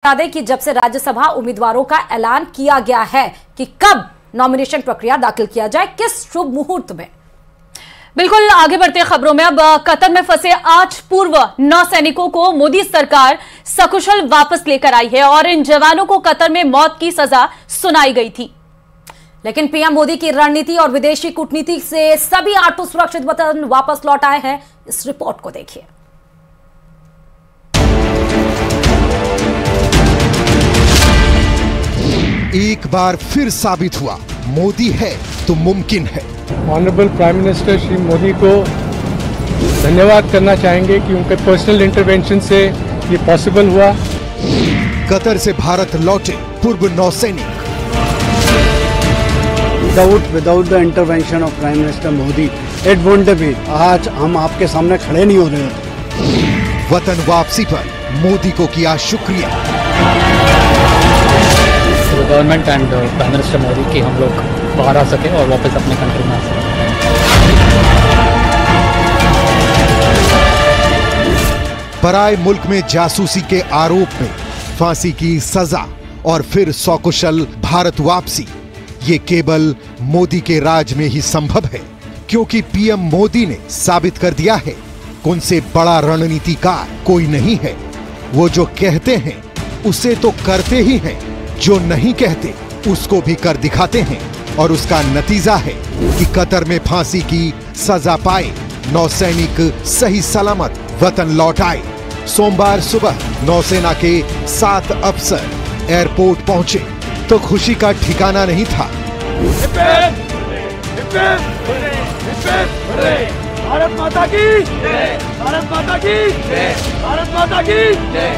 बता दें कि जब से राज्यसभा उम्मीदवारों का ऐलान किया गया है कि कब नॉमिनेशन प्रक्रिया दाखिल किया जाए, किस शुभ मुहूर्त में। बिल्कुल, आगे बढ़ते खबरों में। अब कतर में फंसे 8 पूर्व नौसैनिकों को मोदी सरकार सकुशल वापस लेकर आई है और इन जवानों को कतर में मौत की सजा सुनाई गई थी। लेकिन पीएम मोदी की रणनीति और विदेशी कूटनीति से सभी 8 सुरक्षित वतन वापस लौट आए हैं। इस रिपोर्ट को देखिए। एक बार फिर साबित हुआ, मोदी है तो मुमकिन है। Honourable prime minister Shri Modi को धन्यवाद करना चाहेंगे कि उनके पर्सनल इंटरवेंशन से ये पॉसिबल हुआ। कतर से भारत लौटे पूर्व नौसैनिक। Without the intervention of prime minister Modi it wouldn't be, आज हम आपके सामने खड़े नहीं हो रहे होते। वतन वापसी पर मोदी को किया शुक्रिया। Government and prime minister Modi की हम लोग बाहर आ सके और वापस अपने कंट्री में आ सके। पराए मुल्क में जासूसी के आरोप में फांसी की सजा और फिर सकुशल भारत वापसी, ये केवल मोदी के राज में ही संभव है, क्योंकि पीएम मोदी ने साबित कर दिया है उनसे बड़ा रणनीतिकार कोई नहीं है। वो जो कहते हैं उसे तो करते ही हैं, जो नहीं कहते उसको भी कर दिखाते हैं। और उसका नतीजा है कि कतर में फांसी की सजा पाए नौसैनिक सही सलामत वतन लौट आए। सोमवार सुबह नौसेना के 7 अफसर एयरपोर्ट पहुंचे तो खुशी का ठिकाना नहीं था। भारत माता की जय, भारत माता की जय, भारत माता की जय।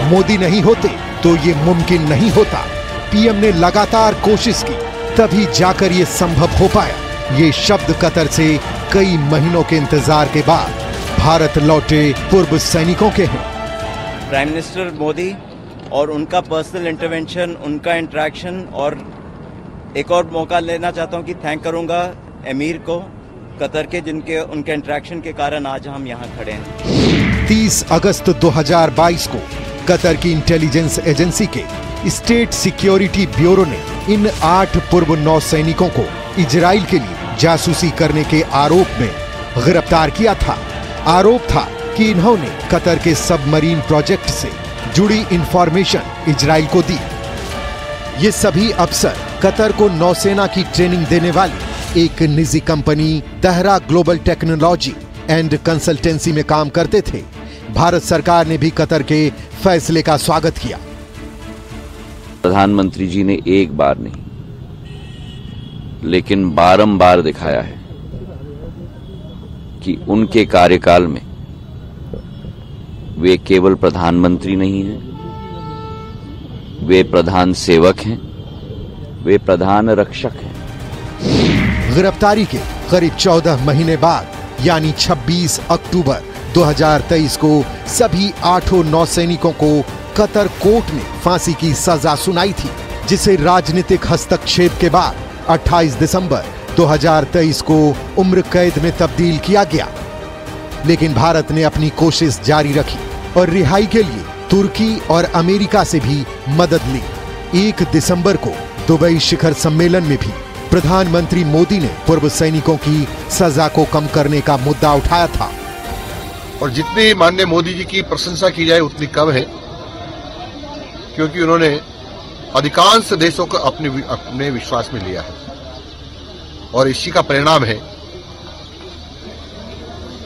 मोदी नहीं होते तो ये मुमकिन नहीं होता। पीएम ने लगातार कोशिश की, तभी जाकर ये संभव हो पाया। ये शब्द कतर से कई महीनों के इंतजार के बाद भारत लौटे पूर्व सैनिकों के हैं। प्राइम मिनिस्टर मोदी और उनका पर्सनल इंटरवेंशन, उनका इंटरेक्शन, और एक और मौका लेना चाहता हूं कि थैंक करूंगा एमीर को कतर के, जिनके उनके इंटरेक्शन के कारण आज हम यहां खड़े हैं। 30 अगस्त 2022 को कतर की इंटेलिजेंस एजेंसी के स्टेट सिक्योरिटी ब्यूरो ने इन 8 पूर्व नौसैनिकों को इजराइल के लिए जासूसी करने के आरोप में गिरफ्तार किया था। आरोप था कि इन्होंने कतर के सबमरीन प्रोजेक्ट से जुड़ी इंफॉर्मेशन इजराइल को दी। ये सभी अफसर कतर को नौसेना की ट्रेनिंग देने वाली एक निजी कंपनी तहरा ग्लोबल टेक्नोलॉजी एंड कंसल्टेंसी में काम करते थे। भारत सरकार ने भी कतर के फैसले का स्वागत किया। प्रधानमंत्री जी ने एक बार नहीं लेकिन बारंबार दिखाया है कि उनके कार्यकाल में वे केवल प्रधानमंत्री नहीं हैं, वे प्रधान सेवक हैं, वे प्रधान रक्षक हैं। गिरफ्तारी के करीब 14 महीने बाद यानी 26 अक्टूबर 2023 को सभी 8 नौसैनिकों को कतर कोर्ट ने फांसी की सजा सुनाई थी, जिसे राजनीतिक हस्तक्षेप के बाद 28 दिसंबर 2023 को उम्र कैद में तब्दील किया गया। लेकिन भारत ने अपनी कोशिश जारी रखी और रिहाई के लिए तुर्की और अमेरिका से भी मदद ली। 1 दिसंबर को दुबई शिखर सम्मेलन में भी प्रधानमंत्री मोदी ने पूर्व सैनिकों की सजा को कम करने का मुद्दा उठाया था। और जितनी माननीय मोदी जी की प्रशंसा की जाए उतनी कम है, क्योंकि उन्होंने अधिकांश देशों को अपने विश्वास में लिया है। और इसी का परिणाम है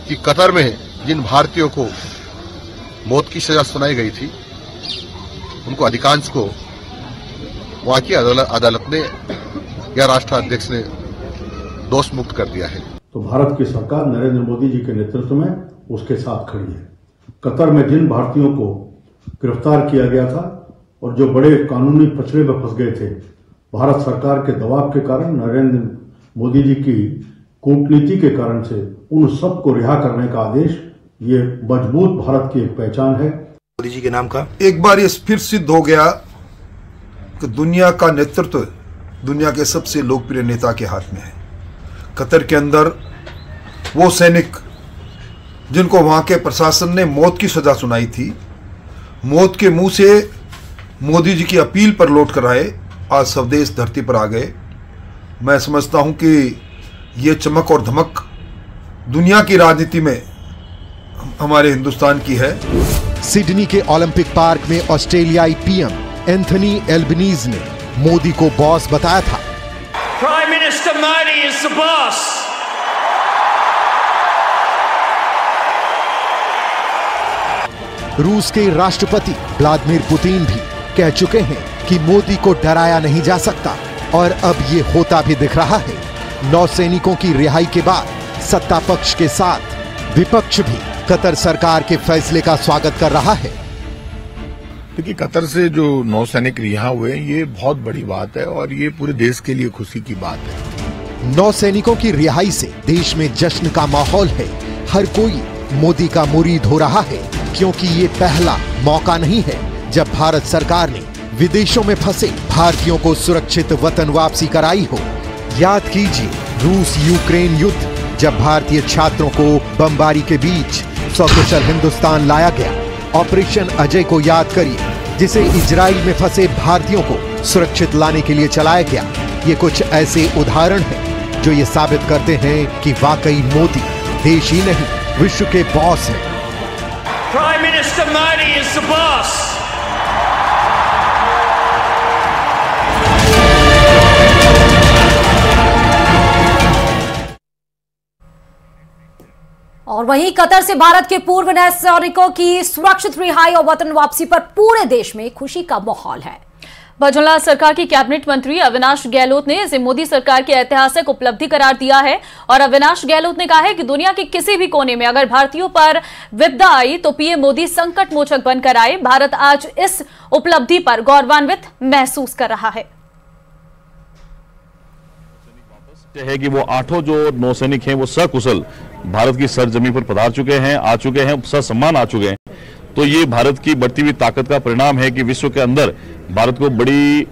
कि कतर में जिन भारतीयों को मौत की सजा सुनाई गई थी, उनको अधिकांश को वहां की अदालत ने या राष्ट्राध्यक्ष ने दोष मुक्त कर दिया है। तो भारत की सरकार नरेंद्र मोदी जी के नेतृत्व में उसके साथ खड़ी है। कतर में जिन भारतीयों को गिरफ्तार किया गया था और जो बड़े कानूनी पचड़े में फंस गए थे, भारत सरकार के दबाव के कारण, नरेंद्र मोदी जी की कूटनीति के कारण से उन सबको रिहा करने का आदेश, ये मजबूत भारत की एक पहचान है। मोदी जी के नाम का एक बार ये फिर सिद्ध हो गया कि दुनिया का नेतृत्व दुनिया के सबसे लोकप्रिय नेता के हाथ में है। कतर के अंदर वो सैनिक जिनको वहां के प्रशासन ने मौत की सजा सुनाई थी, मौत के मुंह से मोदी जी की अपील पर लौट कर आए, आज स्वदेश धरती पर आ गए। मैं समझता हूं कि ये चमक और धमक दुनिया की राजनीति में हमारे हिंदुस्तान की है। सिडनी के ओलंपिक पार्क में ऑस्ट्रेलियाई पीएम एंथनी एल्बनीज ने मोदी को बॉस बताया था। Prime Minister Modi is the boss. रूस के राष्ट्रपति व्लादिमीर पुतिन भी कह चुके हैं कि मोदी को डराया नहीं जा सकता और अब ये होता भी दिख रहा है। नौसैनिकों की रिहाई के बाद सत्ता पक्ष के साथ विपक्ष भी कतर सरकार के फैसले का स्वागत कर रहा है। देखिए, कतर से जो नौसैनिक रिहा हुए ये बहुत बड़ी बात है और ये पूरे देश के लिए खुशी की बात है। नौसैनिकों की रिहाई से देश में जश्न का माहौल है। हर कोई मोदी का मुरीद हो रहा है, क्योंकि ये पहला मौका नहीं है जब भारत सरकार ने विदेशों में फंसे भारतीयों को सुरक्षित वतन वापसी कराई हो। याद कीजिए रूस यूक्रेन युद्ध, जब भारतीय छात्रों को बमबारी के बीच सकुशल हिंदुस्तान लाया गया। ऑपरेशन अजय को याद करिए, जिसे इजराइल में फंसे भारतीयों को सुरक्षित लाने के लिए चलाया गया। ये कुछ ऐसे उदाहरण हैं जो ये साबित करते हैं कि वाकई मोदी देश ही नहीं विश्व के बॉस हैं। Prime Minister Modi is the boss. और वहीं कतर से भारत के पूर्व नौसैनिकों की सुरक्षित रिहाई और वतन वापसी पर पूरे देश में खुशी का माहौल है। भजनलाल सरकार की कैबिनेट मंत्री अविनाश गहलोत ने इसे मोदी सरकार की ऐतिहासिक उपलब्धि करार दिया है और अविनाश गहलोत ने कहा है कि दुनिया के किसी भी कोने में अगर भारतीयों पर विपदा आई तो पीएम मोदी संकट मोचक बनकर आए। भारत आज इस उपलब्धि पर गौरवान्वित महसूस कर रहा है। है कि वो 8 जो नौसैनिक हैं वो सकुशल भारत की सरजमी पर पधार चुके हैं, आ चुके हैं, ससम्मान आ चुके हैं। तो ये भारत की बढ़ती हुई ताकत का परिणाम है कि विश्व के अंदर भारत को बड़ी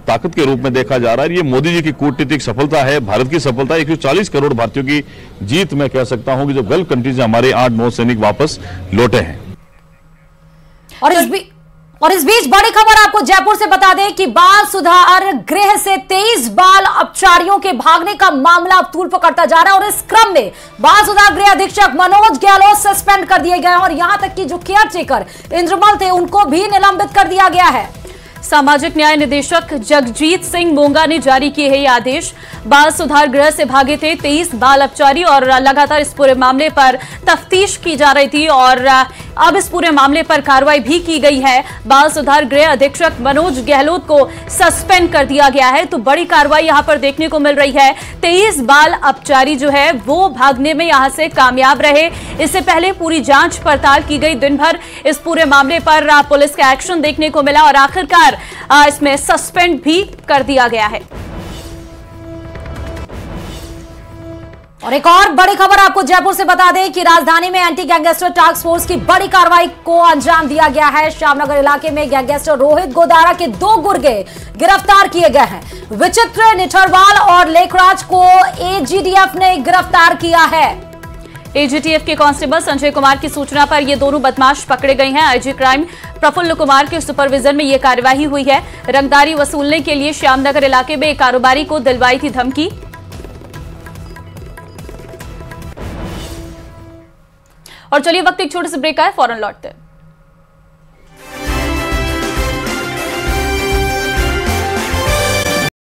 ताकत के रूप में देखा जा रहा है। ये मोदी जी की कूटनीतिक सफलता है, भारत की सफलता है। 140 करोड़ भारतीयों की जीत मैं कह सकता हूं कि जो गल्फ कंट्री से हमारे 8 नौसैनिक वापस लौटे हैं। और इस बीच बड़ी खबर आपको जयपुर से बता दें कि बाल सुधार गृह से 23 बाल अपचारियों के भागने का मामला अब तूल पकड़ता जा रहा है और इस क्रम में बाल सुधार गृह अधीक्षक मनोज गहलोत सस्पेंड कर दिए गए हैं और यहां तक कि जो केयर टेकर इंद्रमल थे उनको भी निलंबित कर दिया गया है। सामाजिक न्याय निदेशक जगजीत सिंह मोंगा ने जारी किए हैं ये आदेश। बाल सुधार गृह से भागे थे 23 बाल अपचारी और लगातार इस पूरे मामले पर तफ्तीश की जा रही थी और अब इस पूरे मामले पर कार्रवाई भी की गई है। बाल सुधार गृह अधीक्षक मनोज गहलोत को सस्पेंड कर दिया गया है। तो बड़ी कार्रवाई यहां पर देखने को मिल रही है। 23 बाल अपचारी जो है वो भागने में यहां से कामयाब रहे। इससे पहले पूरी जांच पड़ताल की गई, दिन भर इस पूरे मामले पर पुलिस का एक्शन देखने को मिला और आखिरकार इसमें सस्पेंड भी कर दिया गया है। और एक और बड़ी खबर आपको जयपुर से बता दें कि राजधानी में एंटी गैंगस्टर टास्क फोर्स की बड़ी कार्रवाई को अंजाम दिया गया है। श्यामनगर इलाके में गैंगस्टर रोहित गोदारा के 2 गुर्गे गिरफ्तार किए गए हैं। विचित्र निठरवाल और लेखराज को एजीडीएफ ने गिरफ्तार किया है। एजीटीएफ के कांस्टेबल संजय कुमार की सूचना पर ये दोनों बदमाश पकड़े गए हैं। आईजी क्राइम प्रफुल्ल कुमार के सुपरविजन में ये कार्यवाही हुई है। रंगदारी वसूलने के लिए श्यामनगर इलाके में एक कारोबारी को दिलवाई थी धमकी। और चलिए वक्त एक छोटे से ब्रेक आए, फौरन लौटते हैं।